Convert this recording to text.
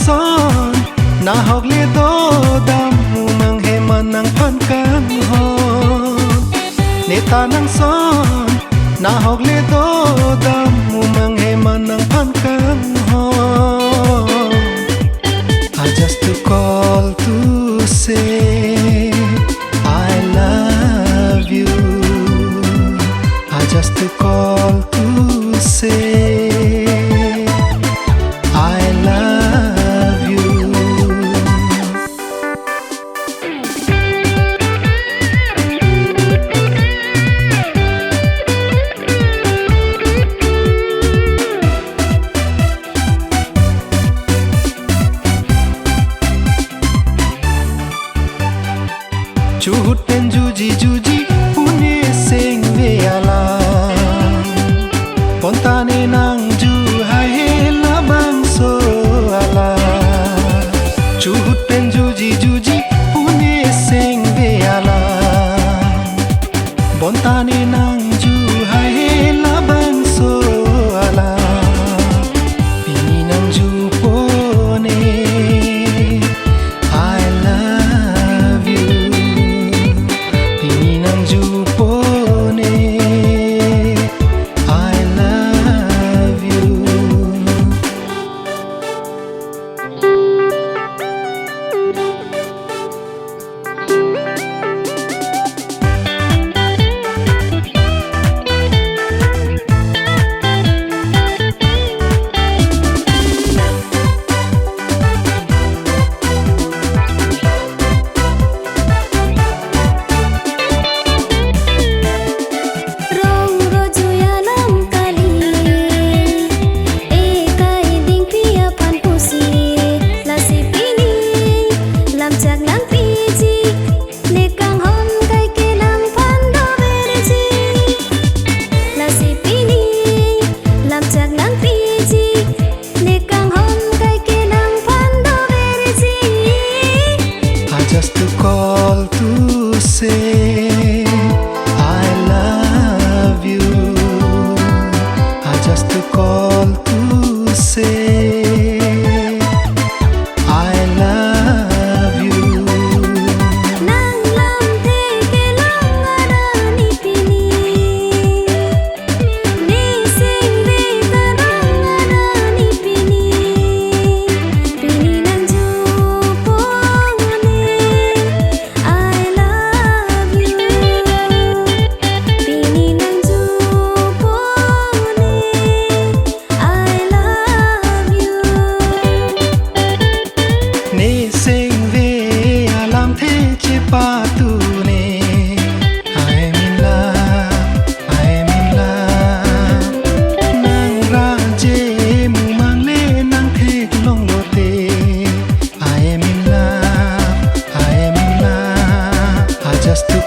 son na hok le do dam mang he manang phan kan ho neta nang son na hok le do dam mang he manang phan kan ho I just to call to say I love you I just to call to say I love you Chuhuten juji juji pune sing ve ala Pontane nang ju hai la bang so ala Chuhuten juji juji pune sing ve ala Pontane nang ju hai la bang so ala Pini nang ju pone I love you Pini nang ju pone I love you Rong rojuya lam kali ekai ding pia pan pusi lasi pini lam jak nang piji lekang hon kai ke nang pan do berji lasi pini lam jak nang piji lekang hon kai ke nang pan do berji I just to call to say I love you I just to call to say I love you nang lam te ke lang ada ni pini ni sing ve tarang ada ni pini pini nang ju pone I love you pini nang ju pone I love you ne sing ve alam the che pa tu ne I am in love nang ra je mu mang le nang the long lo te I am in love I just to